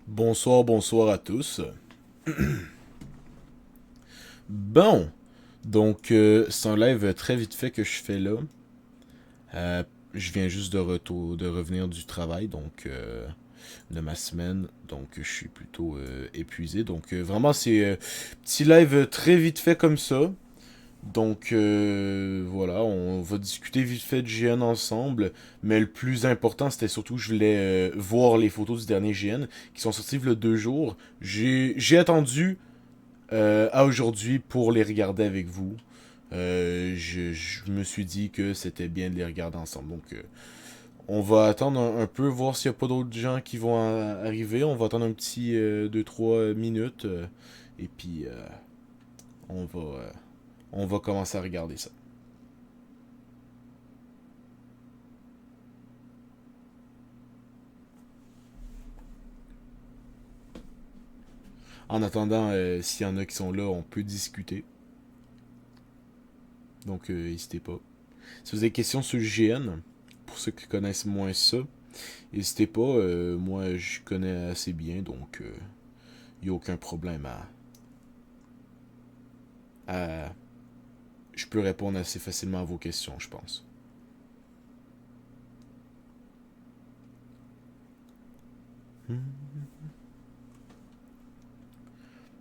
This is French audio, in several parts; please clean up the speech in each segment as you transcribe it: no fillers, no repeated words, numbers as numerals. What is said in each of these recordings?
Bonsoir, bonsoir à tous. Bon, c'est un live très vite fait que je fais là. Euh, je viens juste de revenir du travail, de ma semaine, donc je suis plutôt épuisé. Vraiment, c'est petit live très vite fait comme ça. Voilà, on va discuter vite fait de GN ensemble, mais le plus important c'était surtout que je voulais voir les photos du dernier GN qui sont sorties il y a 2 jours. J'ai attendu à aujourd'hui pour les regarder avec vous. Je me suis dit que c'était bien de les regarder ensemble. On va attendre un peu, voir s'il n'y a pas d'autres gens qui vont arriver. On va attendre un petit 2-3 minutes. Et puis, on va, euh, on va commencer à regarder ça. En attendant, s'il y en a qui sont là, on peut discuter. N'hésitez pas. Si vous avez des questions sur le GN, pour ceux qui connaissent moins ça, n'hésitez pas. Moi, je connais assez bien, il n'y a aucun problème à... Je peux répondre assez facilement à vos questions, je pense.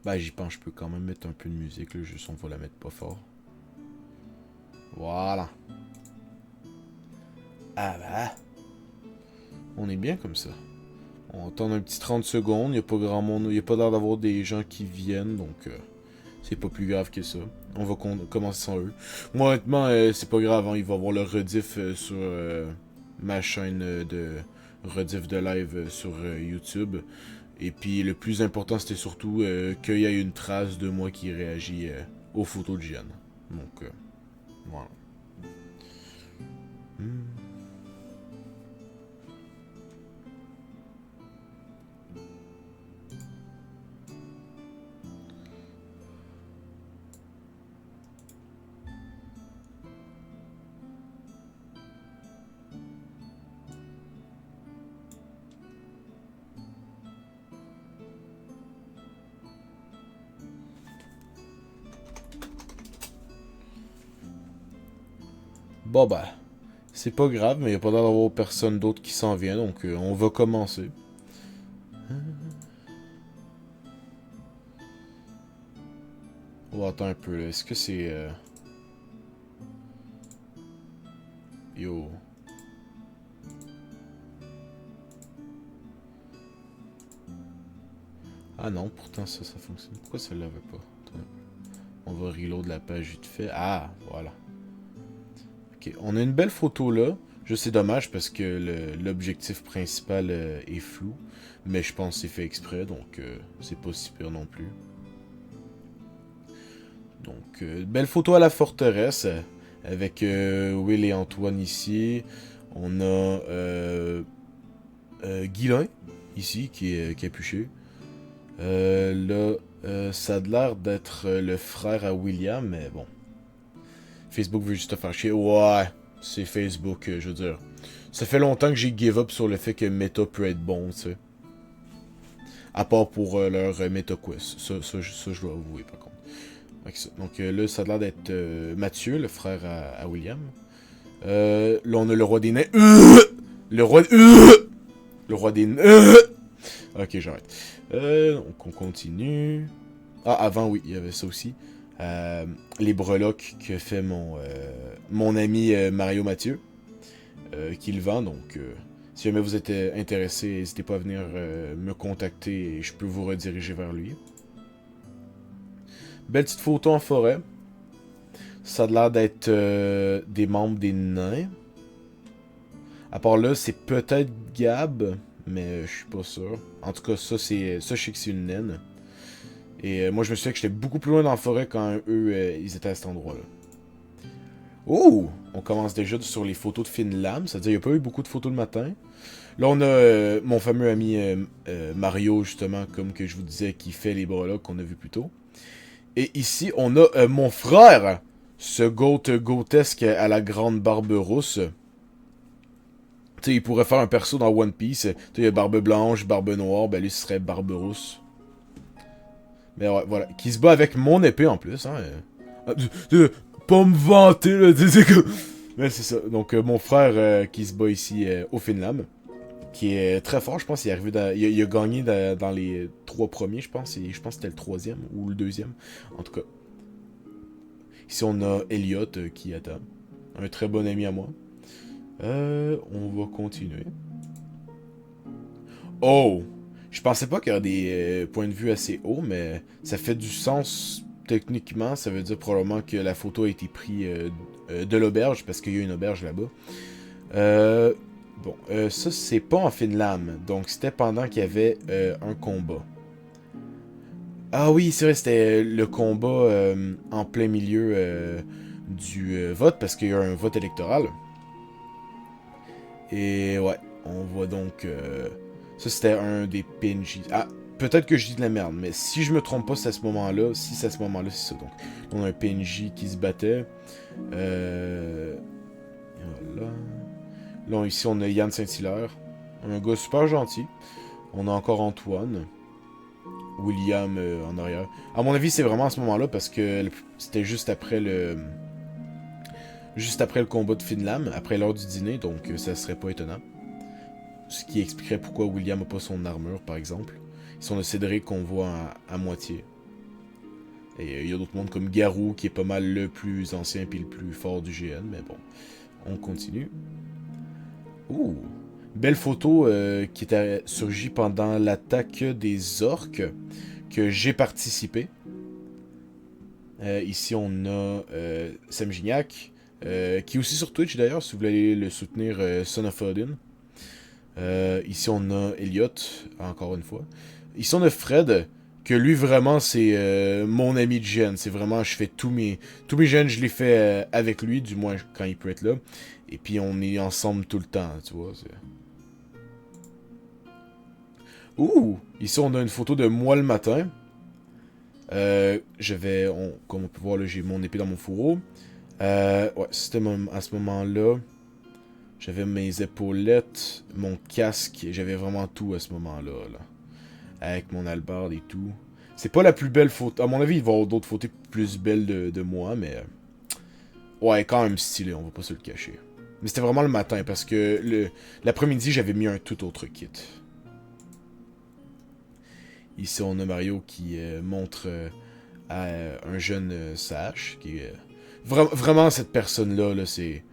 Ben, j'y pense, je peux quand même mettre un peu de musique, là, juste on va la mettre pas fort. Voilà. Ah bah, on est bien comme ça. On attend un petit 30 secondes, il n'y a pas grand monde, il n'y a pas l'air d'avoir des gens qui viennent, c'est pas plus grave que ça. On va commencer sans eux. Moi, honnêtement, c'est pas grave, hein, il va y avoir le rediff sur ma chaîne de rediff de live sur YouTube. Et puis le plus important, c'était surtout qu'il y ait une trace de moi qui réagit aux photos de Jeanne. Voilà. Hmm. Bon bah, c'est pas grave, mais il n'y a pas l'air d'avoir personne d'autre qui s'en vient, on va commencer. On va attendre un peu là. Est-ce que c'est... Yo. Ah non, pourtant ça fonctionne. Pourquoi ça l'avait pas? Attends. On va reload la page vite fait. Ah, voilà. Ok, on a une belle photo là. Je sais dommage parce que l'objectif principal est flou. Mais je pense que c'est fait exprès, c'est pas si pire non plus. Belle photo à la forteresse avec Will et Antoine ici. On a Guilain ici qui est capuché. Là, ça a l'air d'être le frère à William, mais bon. Facebook veut juste te faire chier. Ouais, c'est Facebook, je veux dire. Ça fait longtemps que j'ai give up sur le fait que Meta peut être bon, tu sais. À part pour leur MetaQuest. Ça, je dois avouer, par contre. Là, ça a l'air d'être Mathieu, le frère à William. Là, on a le roi des nains. Le roi... Le roi des nains. Ok, j'arrête. On continue. Ah, avant, oui, il y avait ça aussi. Les breloques que fait mon ami Mario Mathieu, qui le vend. Si jamais vous êtes intéressé, n'hésitez pas à venir me contacter et je peux vous rediriger vers lui. Belle petite photo en forêt. Ça a l'air d'être des membres des nains. À part là, c'est peut-être Gab, mais je suis pas sûr. En tout cas, ça, je sais que c'est une naine. Et moi, je me souviens que j'étais beaucoup plus loin dans la forêt quand eux, ils étaient à cet endroit-là. Oh! On commence déjà sur les photos de fines lames, c'est-à-dire qu'il n'y a pas eu beaucoup de photos le matin. Là, on a mon fameux ami Mario, justement, comme que je vous disais, qui fait les breloques qu'on a vu plus tôt. Et ici, on a mon frère, ce goat goatesque à la grande barbe rousse, Tu sais, il pourrait faire un perso dans One Piece. Tu sais, il y a Barbe Blanche, Barbe Noire, ben lui, ce serait Barbe Rousse. Mais ouais, voilà. Qui se bat avec mon épée en plus, hein. Pas me vanter, là. Mais c'est ça. Donc, mon frère qui se bat ici au Finlam. Qui est très fort, je pense. Il est arrivé il a gagné dans les 3 premiers, je pense. Et je pense que c'était le 3e ou le 2e. En tout cas. Ici, on a Elliot qui attend. Un très bon ami à moi. On va continuer. Oh! Je pensais pas qu'il y aurait des points de vue assez hauts, mais ça fait du sens techniquement. Ça veut dire probablement que la photo a été prise de l'auberge, parce qu'il y a une auberge là-bas. Bon, ça c'est pas en Finlande, donc c'était pendant qu'il y avait un combat. Ah oui, c'est vrai, c'était le combat en plein milieu du vote, parce qu'il y a un vote électoral. Et ouais, on voit donc... ça, c'était un des PNJ. Ah, peut-être que je dis de la merde, mais si je me trompe pas, c'est à ce moment-là. Si c'est à ce moment-là, c'est ça. Donc, on a un PNJ qui se battait. Voilà. Là, ici, on a Yann Saint-Hilaire. Un gars super gentil. On a encore Antoine. William en arrière. À mon avis, c'est vraiment à ce moment-là, parce que c'était juste après le... Juste après le combat de Finlam, après l'heure du dîner, donc ça serait pas étonnant. Ce qui expliquerait pourquoi William n'a pas son armure, par exemple. Ici, on a Cédric qu'on voit à moitié. Et il y a d'autres mondes comme Garou, qui est pas mal le plus ancien puis le plus fort du GN, mais bon, on continue. Ouh! Belle photo qui était surgie pendant l'attaque des orques, que j'ai participé. Ici, on a Sam Gignac, qui est aussi sur Twitch d'ailleurs, si vous voulez le soutenir, Son of Odin. Ici, on a Elliot, encore une fois. Ici, on a Fred, que lui, vraiment, c'est mon ami de gène. C'est vraiment, je fais tous mes gènes, je les fais avec lui, du moins quand il peut être là. Et puis, on est ensemble tout le temps, tu vois. Ouh! Ici, on a une photo de moi le matin. Comme on peut voir, là, j'ai mon épée dans mon fourreau. Ouais, c'était à ce moment-là. J'avais mes épaulettes, mon casque, j'avais vraiment tout à ce moment-là. Là. Avec mon hallebarde et tout. C'est pas la plus belle photo. À mon avis, il va y avoir d'autres photos plus belles de moi, mais... Ouais, quand même stylé, on va pas se le cacher. Mais c'était vraiment le matin, parce que l'après-midi, j'avais mis un tout autre kit. Ici, on a Mario qui montre à un jeune sage, qui est... Vraiment, cette personne-là, là, c'est...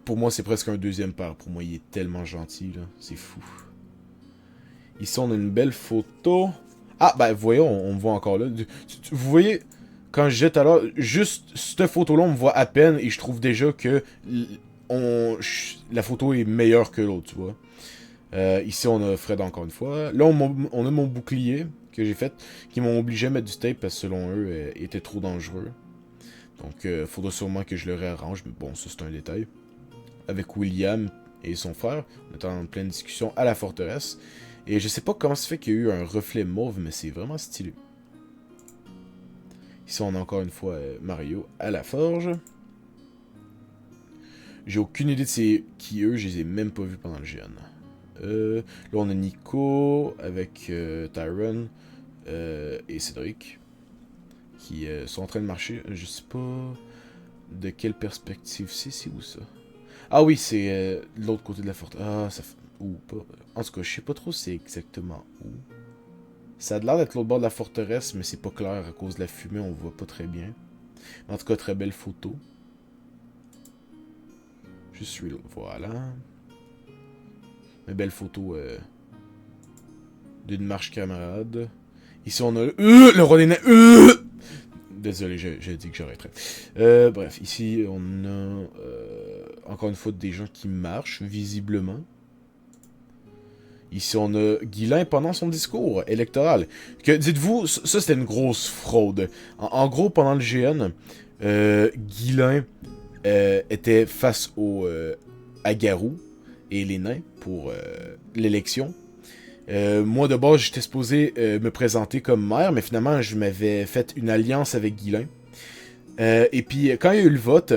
Pour moi, c'est presque un deuxième père. Pour moi, il est tellement gentil, là. C'est fou. Ici, on a une belle photo. Ah, ben, voyons, on me voit encore là. Vous voyez, quand je jette alors, juste cette photo-là, on me voit à peine et je trouve déjà que la photo est meilleure que l'autre, tu vois. Ici, on a Fred encore une fois. Là, on a mon bouclier que j'ai fait, qui m'ont obligé à mettre du tape parce que selon eux, était trop dangereux. Donc, faudra sûrement que je le réarrange, mais bon, ça, c'est un détail. Avec William et son frère. On est en pleine discussion à la forteresse. Et je sais pas comment ça fait qu'il y a eu un reflet mauve, mais c'est vraiment stylé. Ici, on a encore une fois Mario à la forge. J'ai aucune idée de c'est qui eux, je les ai même pas vus pendant le GN. Là, on a Nico avec Tyron et Cédric qui sont en train de marcher. Je sais pas de quelle perspective c'est où ça. Ah oui, c'est de l'autre côté de la forteresse. Ah, ça fait... Ou pas. En tout cas, je sais pas trop c'est exactement où. Ça a l'air d'être l'autre bord de la forteresse, mais c'est pas clair à cause de la fumée, on voit pas très bien. En tout cas, très belle photo. Je suis là. Voilà. Une belle photo d'une marche camarade. Ici, on a le roi des nains. Désolé, j'ai dit que j'arrêterais. Bref, ici, on a encore une fois des gens qui marchent, visiblement. Ici, on a Guilain pendant son discours électoral. Que dites-vous, ça c'était une grosse fraude. En gros, pendant le GN, Guilain était face à Garou et les nains pour l'élection. Moi, de base, j'étais supposé me présenter comme maire, mais finalement, je m'avais fait une alliance avec Guilain. Et puis, quand il y a eu le vote,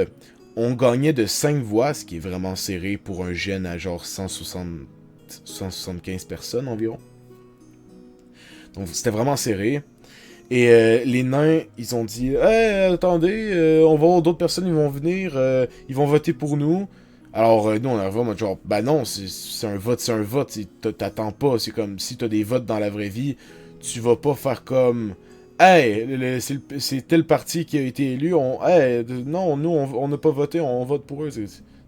on gagnait de 5 voix, ce qui est vraiment serré pour un gène à genre 175 personnes environ. Donc c'était vraiment serré. Et les nains, ils ont dit hey, attendez, on va voir d'autres personnes, ils vont venir, ils vont voter pour nous. Alors nous, on arrive en mode genre, bah non, c'est un vote, c'est un vote. T'attends pas, c'est comme si t'as des votes dans la vraie vie, tu vas pas faire comme hey, c'est tel parti qui a été élu, hey, non, nous, on n'a pas voté, on vote pour eux.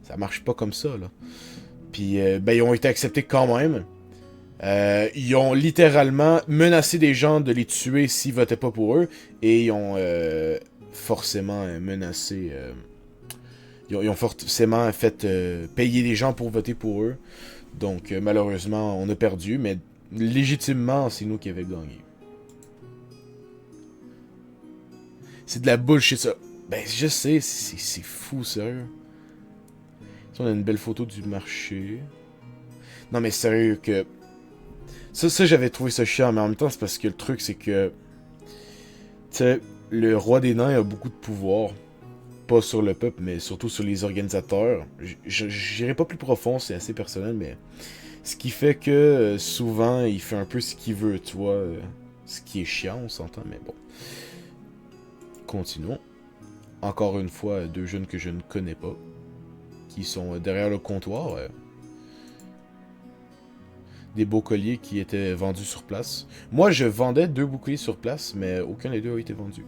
Ça marche pas comme ça, là. Puis, ben, ils ont été acceptés quand même. Ils ont littéralement menacé des gens de les tuer s'ils votaient pas pour eux. Et ils ont forcément menacé... ils ont forcément fait payer des gens pour voter pour eux. Donc, malheureusement, on a perdu. Mais légitimement, c'est nous qui avions gagné. C'est de la bullshit, ça. Ben, je sais, c'est fou, sérieux. Ça, on a une belle photo du marché. Non, mais sérieux, que... Ça j'avais trouvé ça chiant, mais en même temps, c'est parce que le truc, c'est que... Tu sais, le roi des nains a beaucoup de pouvoir. Pas sur le peuple, mais surtout sur les organisateurs. J'irai pas plus profond, c'est assez personnel, mais... Ce qui fait que, souvent, il fait un peu ce qu'il veut, tu vois. Ce qui est chiant, on s'entend, mais bon. Continuons. Encore une fois, deux jeunes que je ne connais pas. Qui sont derrière le comptoir. Des beaux colliers qui étaient vendus sur place. Moi, je vendais 2 boucliers sur place, mais aucun des deux a été vendu.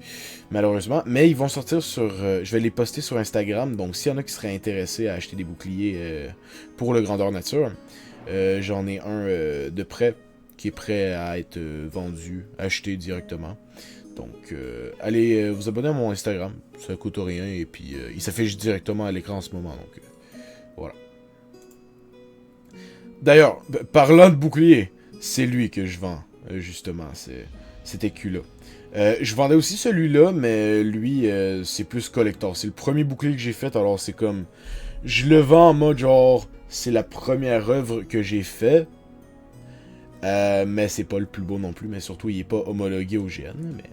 Malheureusement. Mais ils vont sortir sur... je vais les poster sur Instagram. Donc, s'il y en a qui seraient intéressés à acheter des boucliers pour le grandeur nature, j'en ai un de prêt qui est prêt à être vendu, acheté directement. Donc, allez vous abonner à mon Instagram. Ça coûte rien. Et puis, il s'affiche directement à l'écran en ce moment. Donc, voilà. D'ailleurs, parlant de bouclier, c'est lui que je vends, justement, cet écu-là. Je vendais aussi celui-là, mais lui, c'est plus collector. C'est le premier bouclier que j'ai fait, alors c'est comme... Je le vends en mode genre, c'est la première œuvre que j'ai fait, mais c'est pas le plus beau non plus, mais surtout, il est pas homologué au GN, mais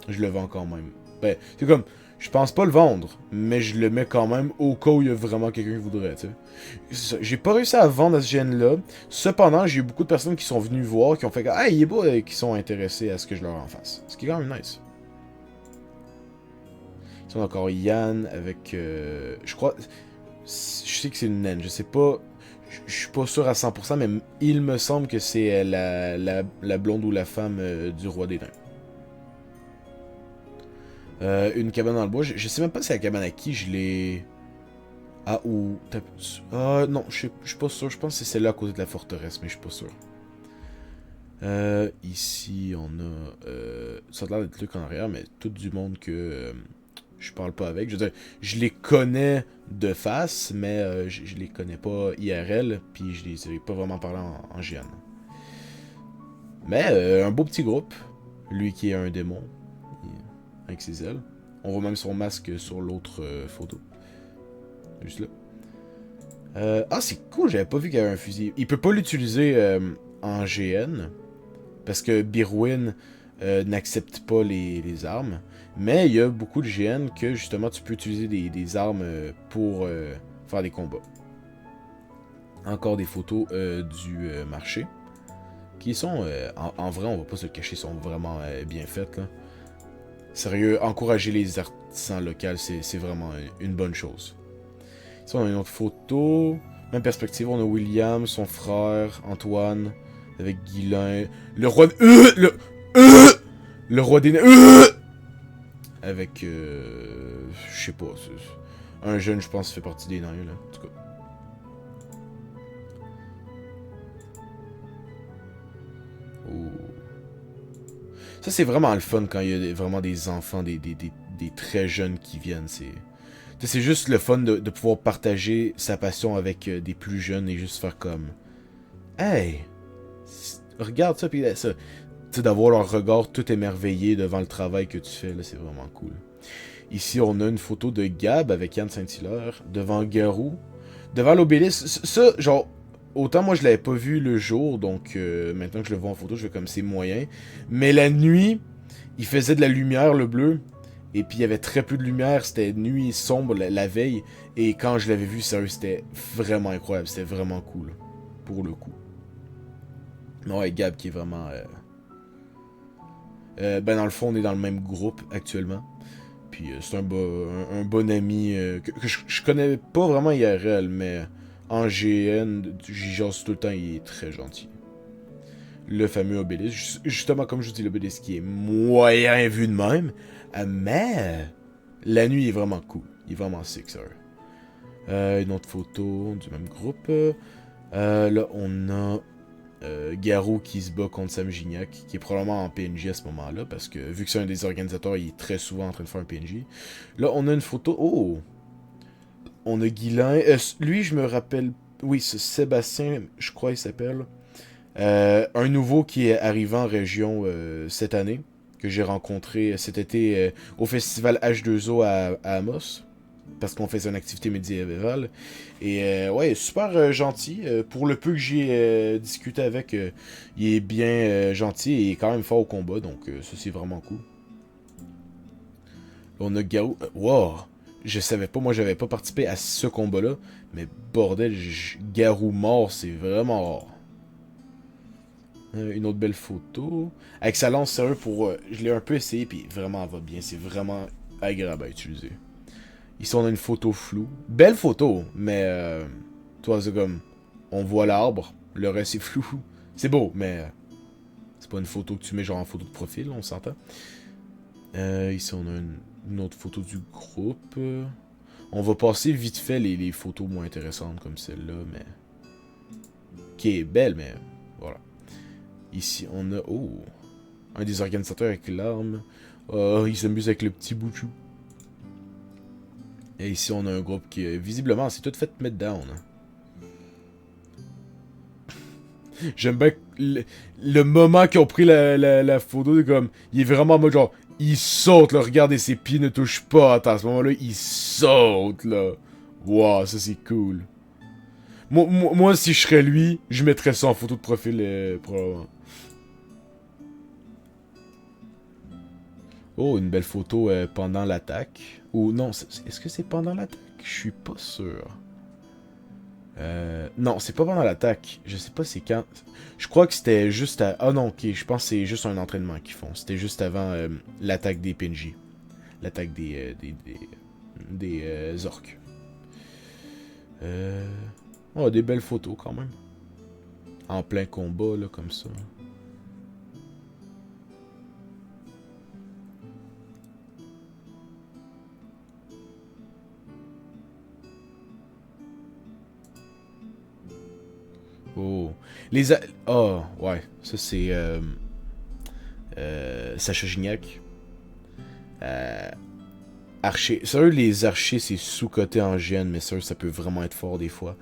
je le vends quand même. Ben, c'est comme... Je pense pas le vendre, mais je le mets quand même au cas où il y a vraiment quelqu'un qui voudrait, tu sais. J'ai pas réussi à vendre à ce gène-là. Cependant, j'ai eu beaucoup de personnes qui sont venues voir, qui ont fait « Ah, il est beau », et qui sont intéressés à ce que je leur en fasse. Ce qui est quand même nice. Ils sont encore Yann avec... je crois... Je sais que c'est une naine, je sais pas... Je suis pas sûr à 100%, mais il me semble que c'est la blonde ou la femme du roi des nains. Une cabane dans le bois. Je sais même pas si c'est la cabane à qui je l'ai... Ah, ou... non, je suis pas sûr. Je pense que c'est celle-là à côté de la forteresse, mais je suis pas sûr. Ici, on a... ça a l'air d'être truc en arrière, mais tout du monde que je parle pas avec. Je veux dire, je les connais de face, mais je les connais pas IRL, puis je les ai pas vraiment parlé en GN. Mais un beau petit groupe. Lui qui est un démon. Avec ses ailes. On voit même son masque sur l'autre photo. Juste là. Ah, c'est cool, j'avais pas vu qu'il y avait un fusil. Il peut pas l'utiliser en GN. Parce que Birwin n'accepte pas les armes. Mais il y a beaucoup de GN que justement tu peux utiliser des armes pour faire des combats. Encore des photos du marché. Qui sont, en vrai, on va pas se le cacher, sont vraiment bien faites là. Sérieux, encourager les artisans locaux, c'est vraiment une bonne chose. Ici, on a une autre photo. Même perspective, on a William, son frère, Antoine, avec Guilain. Le roi... le roi des nains... avec... je sais pas. Un jeune, je pense, fait partie des nains, là. En tout cas. Oh. Ça, c'est vraiment le fun quand il y a vraiment des enfants, des très jeunes qui viennent. C'est juste le fun de pouvoir partager sa passion avec des plus jeunes et juste faire comme... Hey! Regarde ça, puis ça. Tu sais, d'avoir leur regard tout émerveillé devant le travail que tu fais, là, c'est vraiment cool. Ici, on a une photo de Gab avec Yann Saint-Hilaire, devant Garou, devant l'obélisque. Ça, genre... Autant moi je l'avais pas vu le jour, donc maintenant que je le vois en photo, je fais comme c'est moyen. Mais la nuit, il faisait de la lumière, le bleu. Et puis il y avait très peu de lumière, c'était nuit sombre la veille. Et quand je l'avais vu, sérieux, c'était vraiment incroyable, c'était vraiment cool. Pour le coup. Non, ouais, Gab qui est vraiment... ben dans le fond, on est dans le même groupe actuellement. Puis c'est un bon ami que je connais pas vraiment IRL, mais en GN, j'y jase tout le temps, il est très gentil. Le fameux obélisque. Justement, comme je vous dis, l'obélisque qui est moyen vu de même. Mais la nuit est vraiment cool. Il est vraiment sick, ça. Une autre photo du même groupe. Là, on a Garou qui se bat contre Sam Gignac, qui est probablement en PNJ à ce moment-là, parce que vu que c'est un des organisateurs, il est très souvent en train de faire un PNJ. Là, on a une photo. Oh! On a Guilain. Lui, je me rappelle. Oui, c'est Sébastien, je crois il s'appelle. Un nouveau qui est arrivé en région cette année, que j'ai rencontré cet été au festival H2O à Amos, parce qu'on faisait une activité médiévale. Et ouais, super gentil. Pour le peu que j'ai discuté avec, il est bien gentil et il est quand même fort au combat, donc ça c'est vraiment cool. Là, on a Garou. Wow! Je savais pas, moi j'avais pas participé à ce combat-là, mais bordel, Garou mort, c'est vraiment rare. Une autre belle photo. Avec sa lance, sérieux, pour. Je l'ai un peu essayé, puis vraiment, elle va bien. C'est vraiment agréable à utiliser. Ici, on a une photo floue. Belle photo, mais. Toi, c'est comme. On voit l'arbre, le reste c'est flou. C'est beau, mais. C'est pas une photo que tu mets genre en photo de profil, on s'entend. Ici, on a une autre photo du groupe. On va passer vite fait les photos moins intéressantes comme celle-là, mais. Qui est belle, mais. Voilà. Ici, on a... Oh! Un des organisateurs avec l'arme. Oh, il s'amuse avec le petit boutchou. Et ici, on a un groupe qui, visiblement, s'est tout fait mettre down. J'aime bien le moment qu'ils ont pris la photo, comme... Il est vraiment en mode genre... Il saute, là, regardez, ses pieds ne touchent pas. Attends, à ce moment-là, il saute, là. Wow, ça c'est cool. Moi, si je serais lui, je mettrais ça en photo de profil, probablement. Oh, une belle photo pendant l'attaque. Ou non, est-ce que c'est pendant l'attaque? Je suis pas sûr. Non, c'est pas pendant l'attaque. Je sais pas c'est quand. Je crois que c'était juste à... Ah non, ok, je pense que c'est juste un entraînement qu'ils font. C'était juste avant l'attaque des PNJ. L'attaque des orques. Oh, des belles photos quand même. En plein combat, là, comme ça. Oh. Oh, ouais. Ça, c'est... Sacha Gignac. Archer. Sérieux, les archers, c'est sous-coté en GN, mais sérieux, ça peut vraiment être fort des fois.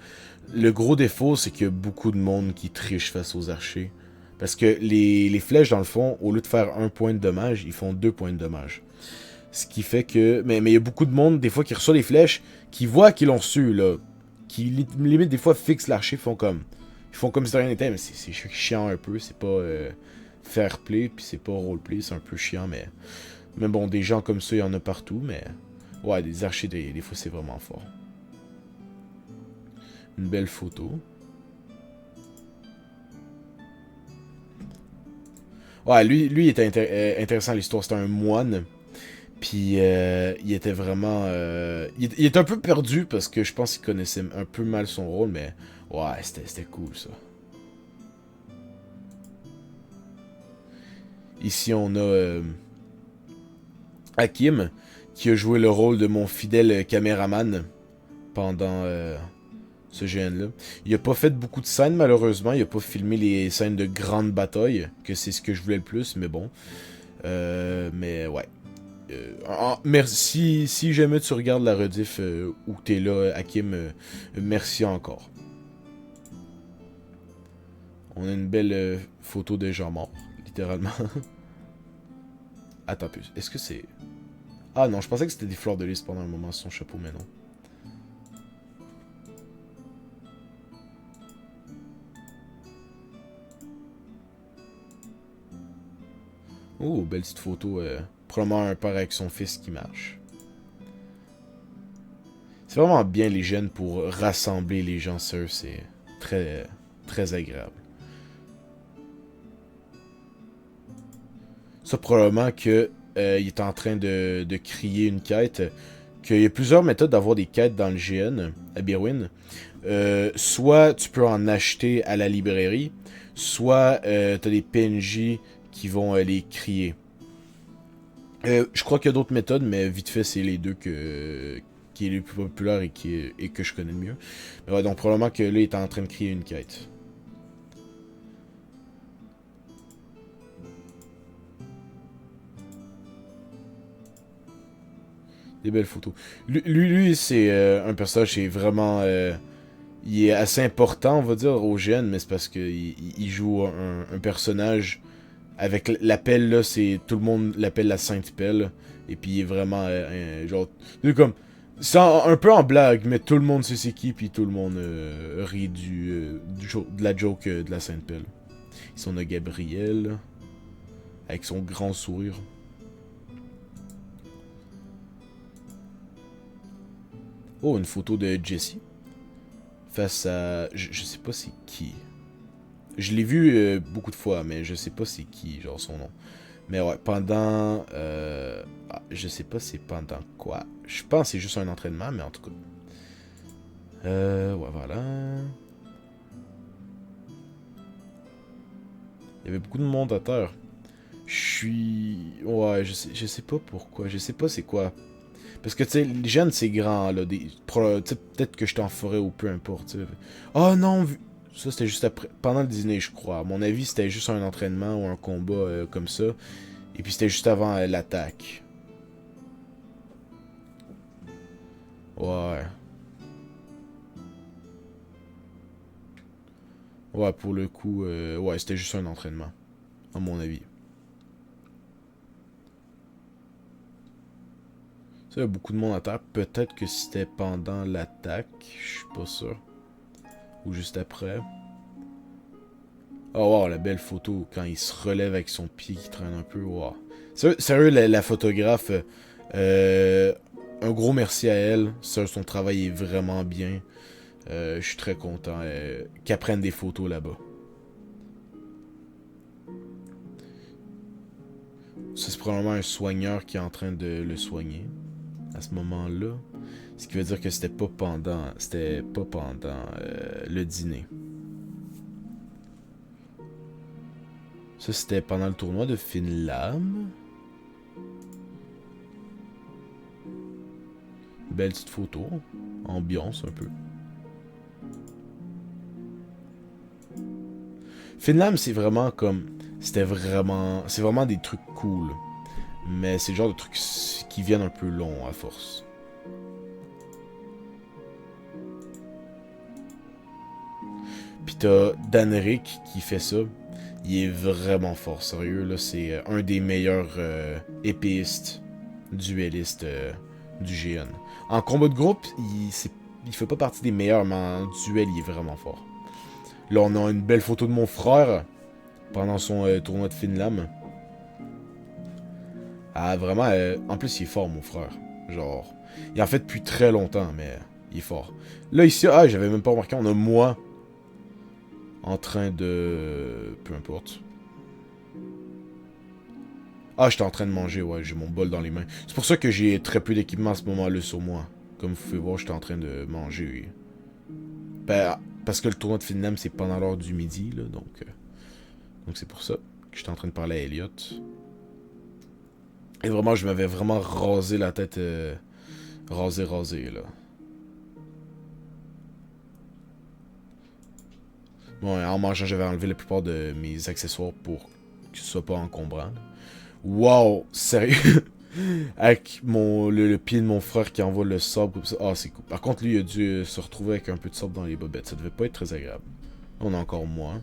Le gros défaut, c'est qu'il y a beaucoup de monde qui triche face aux archers. Parce que les flèches, dans le fond, au lieu de faire 1 point de dommage, ils font 2 points de dommage. Ce qui fait que... Mais il y a beaucoup de monde, des fois, qui reçoit les flèches, qui voient qu'ils l'ont reçu, là. Qui, limite, des fois, fixent l'archer, font comme... Ils font comme si de rien n'était, mais c'est chiant un peu. C'est pas fair play, puis c'est pas roleplay, c'est un peu chiant, mais... Mais bon, des gens comme ça, il y en a partout, mais... Ouais, des archers, des fois, c'est vraiment fort. Une belle photo. Ouais, lui il était intéressant à l'histoire. C'était un moine. Puis il était vraiment... il était un peu perdu parce que je pense qu'il connaissait un peu mal son rôle, mais... Ouais, c'était cool, ça. Ici, on a Hakim, qui a joué le rôle de mon fidèle caméraman pendant ce GN-là. Il a pas fait beaucoup de scènes, malheureusement. Il a pas filmé les scènes de grande bataille, que c'est ce que je voulais le plus, mais bon. Mais ouais. Merci. Si jamais tu regardes la rediff où t'es là, Hakim, merci encore. On a une belle photo de gens morts, littéralement. Attends plus. Est-ce que c'est... Ah non, je pensais que c'était des fleurs de lys pendant un moment sur son chapeau, mais non. Oh, belle petite photo probablement un père avec son fils qui marche. C'est vraiment bien les jeunes pour rassembler les gens, sérieux, c'est très, très agréable. Ça, probablement que il est en train de crier une quête. Qu'il y a plusieurs méthodes d'avoir des quêtes dans le GN, à Birwin. Soit tu peux en acheter à la librairie, soit t'as des PNJ qui vont les crier. Je crois qu'il y a d'autres méthodes, mais vite fait, c'est les deux qui est le plus populaire et que je connais le mieux. Mais ouais, donc probablement que là, il est en train de crier une quête. Des belles photos. Lui c'est un personnage qui est vraiment... il est assez important, on va dire, au GN, mais c'est parce qu'il joue un personnage avec l'appel, là, c'est... Tout le monde l'appelle la Sainte Pelle. Et puis il est vraiment... genre... C'est comme... C'est un peu en blague, mais tout le monde sait c'est qui, puis tout le monde rit de la joke de la Sainte Pelle. Ici on a Gabriel, avec son grand sourire. Oh, une photo de Jessie. Face à... Je sais pas c'est qui. Je l'ai vu beaucoup de fois, mais je sais pas c'est qui, genre son nom. Mais ouais, pendant... je sais pas c'est pendant quoi. Je pense que c'est juste un entraînement, mais en tout cas. Ouais, voilà. Il y avait beaucoup de monde à terre. Je suis... Ouais, je sais pas pourquoi. Je sais pas c'est quoi. Parce que, tu sais, les jeunes, c'est grand, là. Peut-être que j'étais en forêt ou peu importe. T'sais. Oh non, ça c'était juste après, pendant le dîner, je crois. À mon avis, c'était juste un entraînement ou un combat comme ça. Et puis c'était juste avant l'attaque. Ouais. Ouais, pour le coup, ouais, c'était juste un entraînement. À mon avis. Ça, il y a beaucoup de monde à terre. Peut-être que c'était pendant l'attaque. Je suis pas sûr. Ou juste après. Oh wow, la belle photo quand il se relève avec son pied qui traîne un peu. Wow. Sérieux, la photographe, un gros merci à elle. Son travail est vraiment bien. Je suis très content qu'elle prenne des photos là-bas. Ça, c'est probablement un soigneur qui est en train de le soigner à ce moment-là. Ce qui veut dire que c'était pas pendant le dîner. Ça, c'était pendant le tournoi de Finlam. Belle petite photo. Ambiance un peu. Finlam, c'est vraiment comme... C'est vraiment des trucs cool. Mais c'est le genre de trucs qui viennent un peu longs à force. Pis t'as Danric qui fait ça. Il est vraiment fort, sérieux. Là, c'est un des meilleurs épéistes, duellistes du GN. En combat de groupe, il fait pas partie des meilleurs, mais en duel, il est vraiment fort. Là, on a une belle photo de mon frère pendant son tournoi de Finlam. Ah, vraiment, en plus, il est fort, mon frère. Genre, il en fait depuis très longtemps, mais il est fort. Là, ici, j'avais même pas remarqué, on a moi en train de... Peu importe. Ah, j'étais en train de manger, ouais, j'ai mon bol dans les mains. C'est pour ça que j'ai très peu d'équipement à ce moment-là sur moi. Comme vous pouvez voir, j'étais en train de manger. Ben, parce que le tournoi de Finlam, c'est pendant l'heure du midi, là, donc c'est pour ça que j'étais en train de parler à Elliot. Et vraiment, je m'avais vraiment rasé la tête, rasé, là. Bon, en mangeant, j'avais enlevé la plupart de mes accessoires pour que ce soit pas encombrant. Wow, sérieux? Avec le pied de mon frère qui envoie le sable comme ça. Ah, c'est cool. Par contre, lui, il a dû se retrouver avec un peu de sable dans les bobettes. Ça devait pas être très agréable. On a encore moi.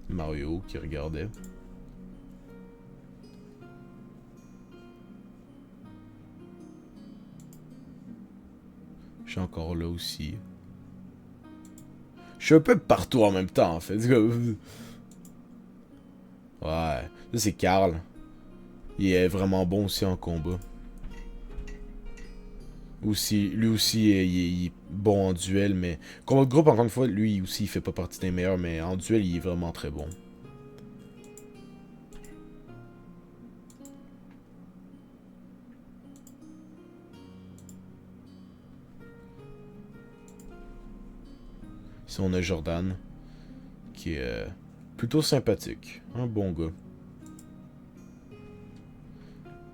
Mario qui regardait. Je suis encore là aussi. Je suis un peu partout en même temps, en fait. Ouais. Ça, c'est Carl. Il est vraiment bon aussi en combat. Lui aussi, il est bon en duel, mais... Combat de groupe, encore une fois, lui aussi, il fait pas partie des meilleurs, mais en duel, il est vraiment très bon. Ici, on a Jordan, qui est plutôt sympathique. Un bon gars.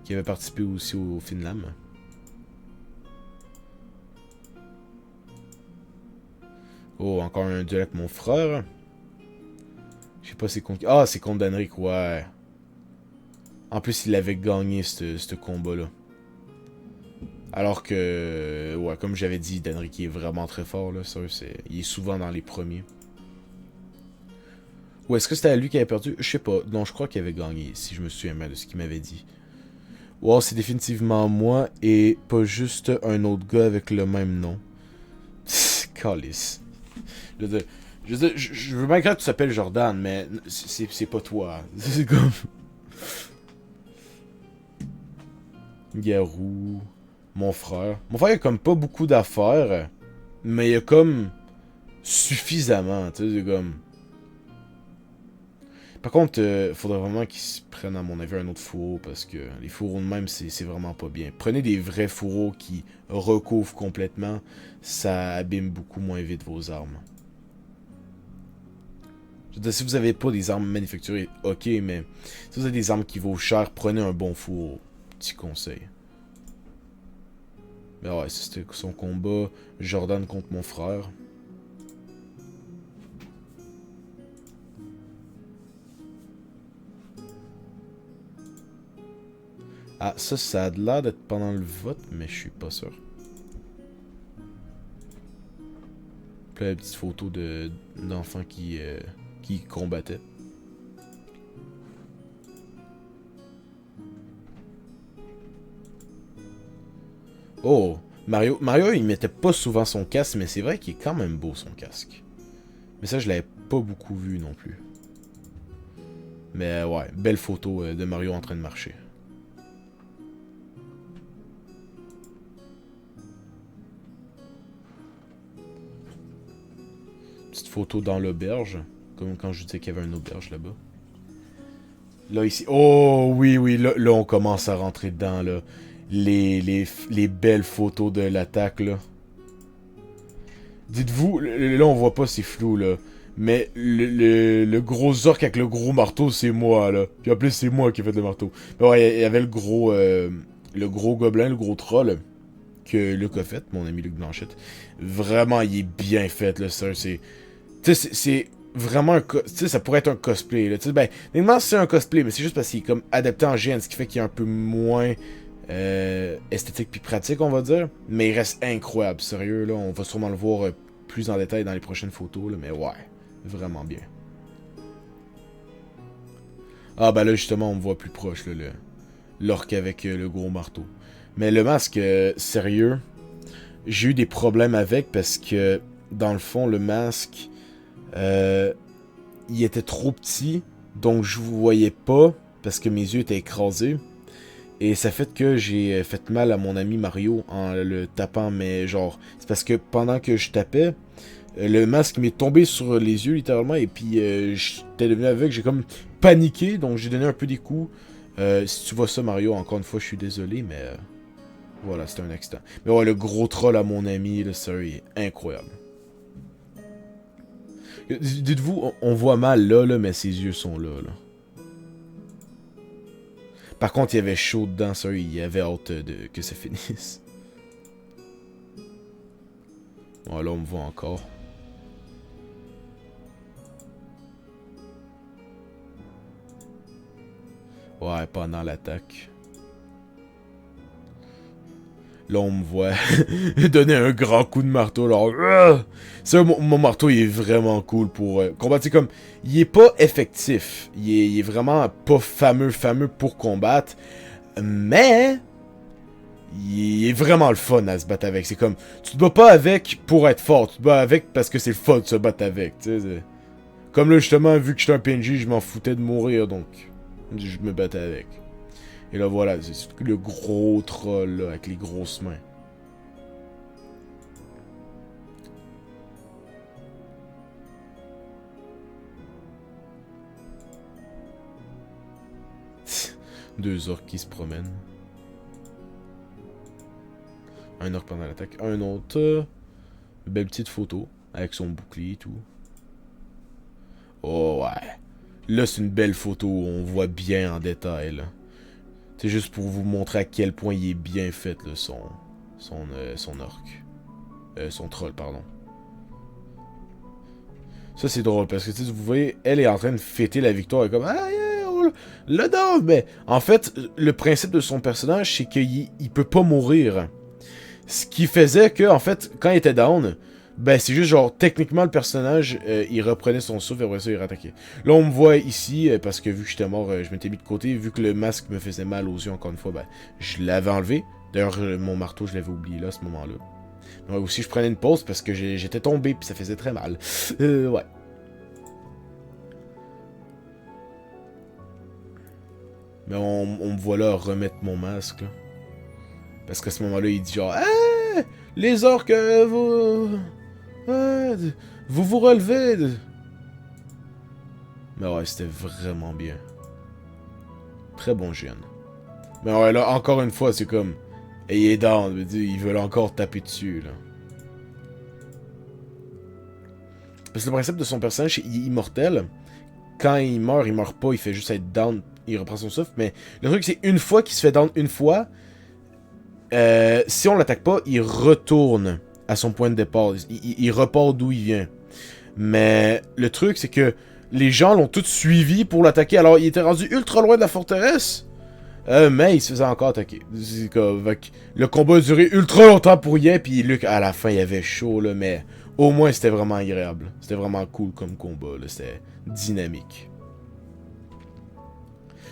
Qui avait participé aussi au Finlam. Oh, encore un duel avec mon frère. Je sais pas c'est contre... Ah, c'est contre Danric, ouais. En plus, il avait gagné ce combat-là. Alors que... Ouais, comme j'avais dit, Danric est vraiment très fort, là. Ça, il est souvent dans les premiers. Ou est-ce que c'était lui qui avait perdu? Je sais pas. Non, je crois qu'il avait gagné, si je me souviens bien de ce qu'il m'avait dit. Wow, c'est définitivement moi et pas juste un autre gars avec le même nom. Calice. Je veux bien que tu t'appelles Jordan, mais c'est pas toi. C'est comme... Garou. Mon frère. Mon frère, il a comme pas beaucoup d'affaires, mais il a comme suffisamment, tu sais, c'est comme... Par contre, faudrait vraiment qu'ils se prennent, à mon avis, un autre fourreau, parce que les fourreaux de même, c'est vraiment pas bien. Prenez des vrais fourreaux qui recouvrent complètement, ça abîme beaucoup moins vite vos armes. Je veux dire, si vous avez pas des armes manufacturées, ok, mais si vous avez des armes qui vaut cher, prenez un bon fourreau. Petit conseil. Mais ouais, c'était son combat, Jordan contre mon frère. Ah, ça a l'air d'être pendant le vote, mais je suis pas sûr. Puis là, une petite photo d'enfants qui combattaient. Oh, Mario, il mettait pas souvent son casque, mais c'est vrai qu'il est quand même beau, son casque. Mais ça, je l'avais pas beaucoup vu non plus. Mais ouais, belle photo de Mario en train de marcher. Petite photo dans l'auberge. Comme quand je disais qu'il y avait une auberge là-bas. Là, ici. Oh, oui, oui, là, on commence à rentrer dedans, là. Les belles photos de l'attaque, là. Dites-vous, là, on voit pas, c'est flou, là. Mais le gros orc avec le gros marteau, c'est moi, là. Puis en plus, c'est moi qui ai fait le marteau. Mais ouais, il y avait le gros gobelin, le gros troll, que Luc a fait, mon ami Luc Blanchette. Vraiment, il est bien fait, là, ça. Tu sais, c'est vraiment un... Tu sais, ça pourrait être un cosplay, là. Tu sais, ben, normalement, c'est un cosplay, mais c'est juste parce qu'il est comme adapté en GN, ce qui fait qu'il est un peu moins... esthétique puis pratique, on va dire. Mais il reste incroyable, sérieux, là. On va sûrement le voir plus en détail dans les prochaines photos, là. Mais ouais, vraiment bien. Ah, bah là, justement, on me voit plus proche, là, l'orque avec le gros marteau. Mais le masque, sérieux, j'ai eu des problèmes avec parce que, dans le fond, le masque, il était trop petit, donc je vous voyais pas parce que mes yeux étaient écrasés. Et ça fait que j'ai fait mal à mon ami Mario en le tapant, mais genre, c'est parce que pendant que je tapais, le masque m'est tombé sur les yeux littéralement, et puis j'étais devenu aveugle, j'ai comme paniqué, donc j'ai donné un peu des coups. Si tu vois ça Mario, encore une fois, je suis désolé, mais voilà, c'était un accident. Mais ouais, le gros troll à mon ami, là, ça, il est incroyable. Dites-vous, on voit mal là, mais ses yeux sont là, là. Par contre, il y avait chaud dedans, ça, il avait hâte que ça finisse. Bon, là, on me voit encore. Ouais, pendant l'attaque. Là, on me voit donner un grand coup de marteau. Là. Ça, mon marteau, il est vraiment cool pour combattre. Comme, il est pas effectif. Il est vraiment pas fameux pour combattre. Mais, il est vraiment le fun à se battre avec. C'est comme, tu te bats pas avec pour être fort. Tu te bats avec parce que c'est le fun de se battre avec. Comme là, justement, vu que j'étais un PNJ, je m'en foutais de mourir. Donc, je me battais avec. Et là, voilà, c'est le gros troll, là, avec les grosses mains. Deux orques qui se promènent. Un orque pendant l'attaque. Un autre. Belle petite photo. Avec son bouclier et tout. Oh ouais. Là, c'est une belle photo. On voit bien en détail, là. C'est juste pour vous montrer à quel point il est bien fait, là, son orque. Son troll, pardon. Ça, c'est drôle, parce que, vous voyez, elle est en train de fêter la victoire. Elle est comme, ah, yeah, oh, le down! Mais, en fait, le principe de son personnage, c'est qu'il peut pas mourir. Ce qui faisait que, en fait, quand il était down, ben, c'est juste genre, techniquement, le personnage, il reprenait son souffle et après ça, il rattaquait. Là, on me voit ici, parce que vu que j'étais mort, je m'étais mis de côté. Vu que le masque me faisait mal aux yeux, encore une fois, ben, je l'avais enlevé. D'ailleurs, mon marteau, je l'avais oublié là, à ce moment-là. Mais aussi, je prenais une pause parce que j'étais tombé, puis ça faisait très mal. Ouais. Mais on me voit là remettre mon masque, là. Parce qu'à ce moment-là, il dit genre, hey, les orques, vous vous relevez. Mais ouais, c'était vraiment bien. Très bon GN. Mais ouais, là, encore une fois, c'est comme, il est down, ils veulent encore taper dessus, là. Parce que le principe de son personnage, il est immortel. Quand il meurt pas, il fait juste être down, il reprend son souffle. Mais le truc, c'est une fois qu'il se fait down une fois, si on l'attaque pas, il retourne à son point de départ. Il repart d'où il vient. Mais le truc, c'est que les gens l'ont tous suivi pour l'attaquer. Alors, il était rendu ultra loin de la forteresse. Mais il se faisait encore attaquer. Le combat a duré ultra longtemps pour rien. Puis Luc, à la fin, il avait chaud, là. Mais au moins, c'était vraiment agréable. C'était vraiment cool comme combat, là. C'était dynamique.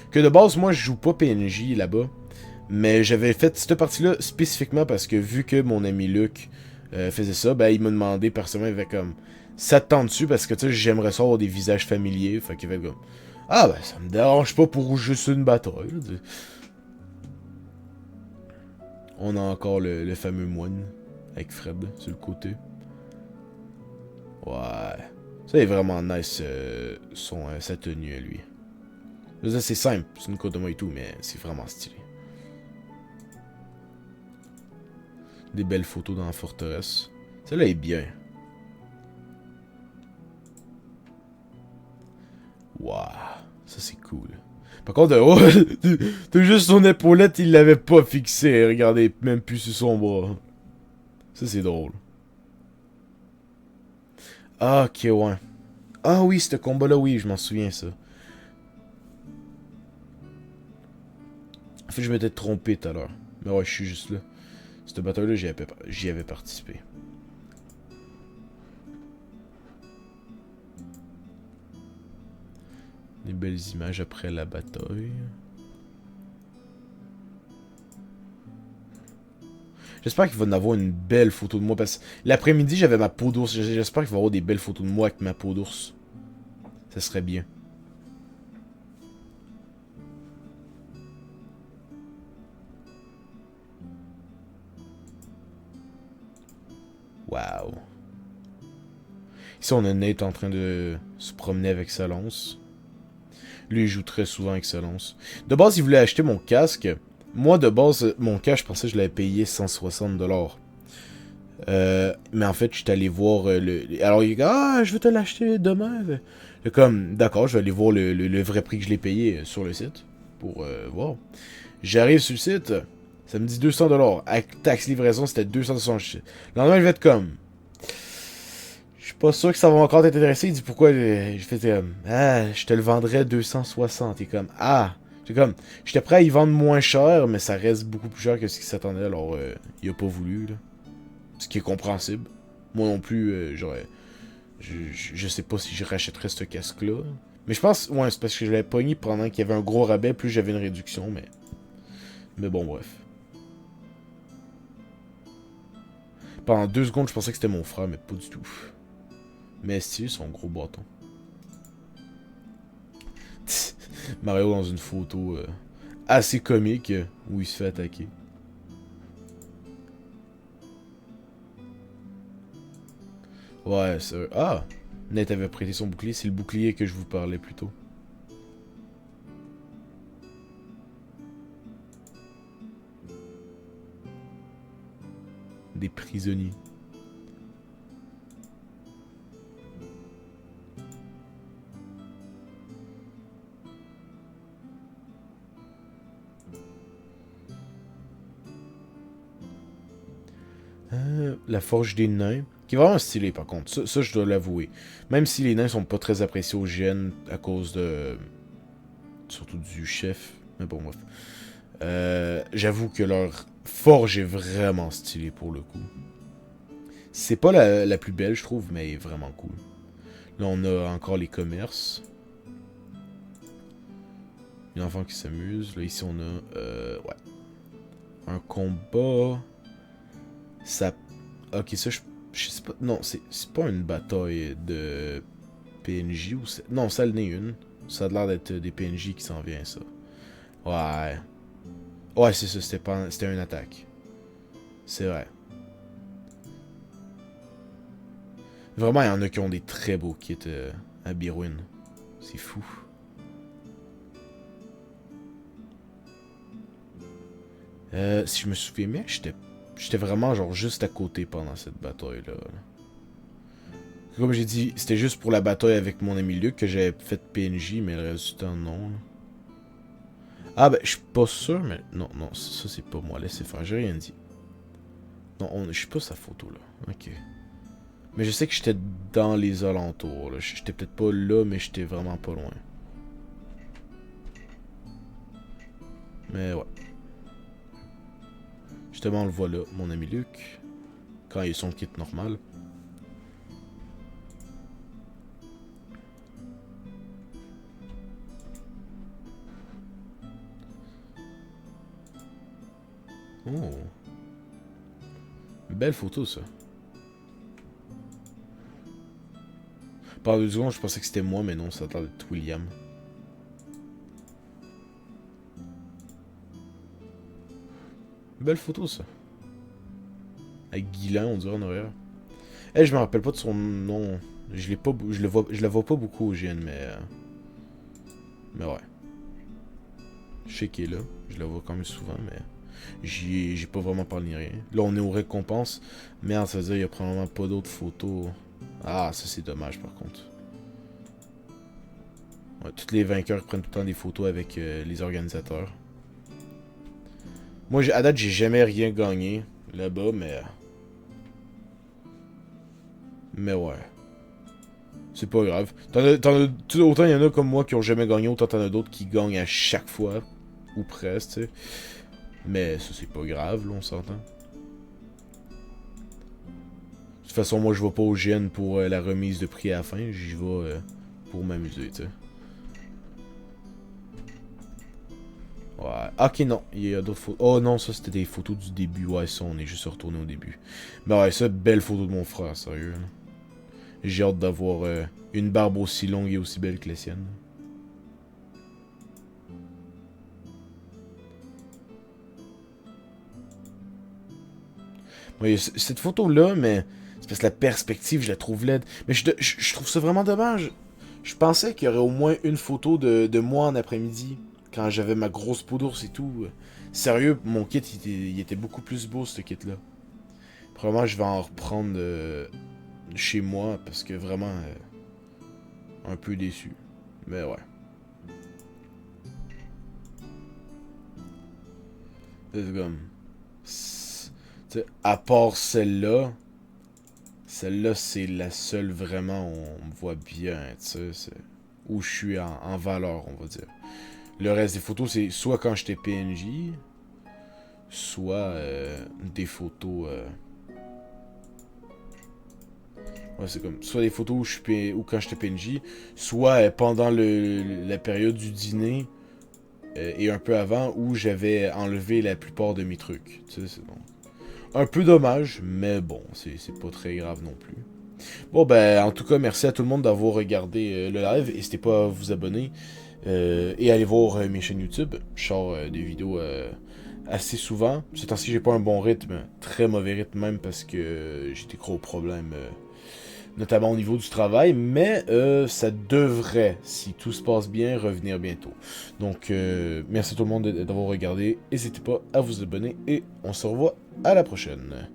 Que de base, moi, je joue pas PNJ là-bas. Mais j'avais fait cette partie-là spécifiquement parce que vu que mon ami Luc faisait ça, ben il m'a demandé personnellement, il avait comme, ça te tente dessus parce que tu sais, j'aimerais ça avoir des visages familiers. Fait qu'il avait comme, ah ben ça me dérange pas pour juste une bataille. Là. On a encore le fameux moine avec Fred sur le côté. Ouais. Ça est vraiment nice sa tenue à lui. C'est simple, c'est une côte de moi et tout, mais c'est vraiment stylé. Des belles photos dans la forteresse. Celle-là est bien. Waouh, ça c'est cool. Par contre, oh, t'as juste son épaulette, il l'avait pas fixé. Regardez, même plus sur son bras. Ça c'est drôle. Ah, ok, ouais. Ah oui, ce combat-là, oui, je m'en souviens, ça. En fait, je m'étais trompé tout à l'heure. Mais ouais, je suis juste là. Cette bataille-là, j'y avais participé. Des belles images après la bataille. J'espère qu'il va y avoir une belle photo de moi. Parce que l'après-midi, j'avais ma peau d'ours. J'espère qu'il va y avoir des belles photos de moi avec ma peau d'ours. Ça serait bien. Waouh. Ici, on a Nate en train de se promener avec sa lance. Lui, il joue très souvent avec sa lance. De base, il voulait acheter mon casque. Moi, de base, mon casque, je pensais que je l'avais payé 160$. Mais en fait, je suis allé voir Alors, il dit, ah, je vais te l'acheter demain. Comme, d'accord, je vais aller voir le vrai prix que je l'ai payé sur le site. Pour voir. J'arrive sur le site. Ça me dit 200$. Avec taxe livraison, c'était 260$. Le lendemain, je vais être comme, je suis pas sûr que ça va encore t'intéresser. Il dit pourquoi. Je fais comme, ah, je te le vendrais 260. Et comme, ah. C'est comme, j'étais prêt à y vendre moins cher, mais ça reste beaucoup plus cher que ce qui s'attendait. Alors, il a pas voulu, là. Ce qui est compréhensible. Moi non plus, j'aurais. Je sais pas si je rachèterais ce casque-là. Mais je pense, ouais, c'est parce que je l'avais pogné pendant qu'il y avait un gros rabais, plus j'avais une réduction, mais. Mais bon, bref. Pendant 2 secondes, je pensais que c'était mon frère, mais pas du tout. Mais stylé son gros bâton. Mario dans une photo assez comique où il se fait attaquer. Ouais, c'est... Ah! Nate avait prêté son bouclier. C'est le bouclier que je vous parlais plus tôt. Des prisonniers. La forge des nains. Qui est vraiment stylé par contre. Ça je dois l'avouer. Même si les nains sont pas très appréciés au GN à cause de... Surtout du chef. Mais bon, bref. J'avoue que leur forge est vraiment stylée pour le coup. C'est pas la plus belle, je trouve, mais elle est vraiment cool. Là, on a encore les commerces. Un enfant qui s'amuse. Là, ici, on a... ouais. Un combat... Ça... Ok, ça, je sais pas... Non, c'est pas une bataille de PNJ ou... Non, ça l'en est une. Ça a l'air d'être des PNJ qui s'en vient, ça. Ouais. Ouais, c'est ça, c'était une attaque. C'est vrai. Vraiment, il y en a qui ont des très beaux kits à Birwin. C'est fou. Si je me souviens bien, j'étais vraiment genre juste à côté pendant cette bataille-là. Comme j'ai dit, c'était juste pour la bataille avec mon ami Luc que j'avais fait PNJ, mais le reste du temps, non. Ah ben, je suis pas sûr, mais... Non, non, ça c'est pas moi, laissez faire, j'ai rien dit. Non, je suis pas sa photo, là. Ok. Mais je sais que j'étais dans les alentours, là. J'étais peut-être pas là, mais j'étais vraiment pas loin. Mais ouais. Justement, on le voit là, mon ami Luc. Quand il a son kit normal. Oh. Belle photo, ça. Par 2 secondes, je pensais que c'était moi, mais non, ça a l'air d'être William. Belle photo, ça. Avec Guylain, on dirait en arrière. Eh, je me rappelle pas de son nom. Je l'ai pas, je la vois pas beaucoup au GN, mais ouais. Je sais qu'elle est là. Je la vois quand même souvent, mais j'ai pas vraiment parlé ni rien. Là, on est aux récompenses. Merde, ça veut dire qu'il y a probablement pas d'autres photos. Ah, ça c'est dommage par contre. Ouais, tous les vainqueurs prennent tout le temps des photos avec les organisateurs. Moi, à date, j'ai jamais rien gagné là-bas, mais... Mais ouais. C'est pas grave. Autant il y en a comme moi qui ont jamais gagné, autant t'en as d'autres qui gagnent à chaque fois. Ou presque, tu sais. Mais ça, c'est pas grave, là, on s'entend. De toute façon, moi, je vais pas au GN pour la remise de prix à la fin. J'y vais pour m'amuser, tu sais. Ouais. Ok, non. Il y a d'autres photos. Oh non, ça, c'était des photos du début. Ouais, ça, on est juste retourné au début. Mais ouais, ça, belle photo de mon frère, sérieux. J'ai hâte d'avoir une barbe aussi longue et aussi belle que la sienne. Oui, cette photo-là, mais c'est parce que la perspective, je la trouve laide. Mais je trouve ça vraiment dommage. Je pensais qu'il y aurait au moins une photo de moi en après-midi, quand j'avais ma grosse peau d'ours et tout. Sérieux, mon kit, il était beaucoup plus beau, ce kit-là. Probablement, je vais en reprendre chez moi, parce que vraiment, un peu déçu. Mais ouais. C'est comme... T'sais, à part celle-là, celle-là, c'est la seule vraiment où on me voit bien, tu sais, où je suis en valeur, on va dire. Le reste des photos, c'est soit quand j'étais PNJ, soit des photos... ouais, c'est comme... Soit des photos où, où quand j'étais PNJ, soit pendant la période du dîner, et un peu avant, où j'avais enlevé la plupart de mes trucs. Tu sais, c'est bon. Un peu dommage, mais bon, c'est pas très grave non plus. Bon, ben, en tout cas, merci à tout le monde d'avoir regardé le live. N'hésitez pas à vous abonner et à aller voir mes chaînes YouTube. Je sors des vidéos assez souvent. Ce temps-ci, j'ai pas un bon rythme, très mauvais rythme même, parce que j'ai des gros problèmes, notamment au niveau du travail. Mais ça devrait, si tout se passe bien, revenir bientôt. Donc, merci à tout le monde d'avoir regardé. N'hésitez pas à vous abonner et on se revoit à la prochaine.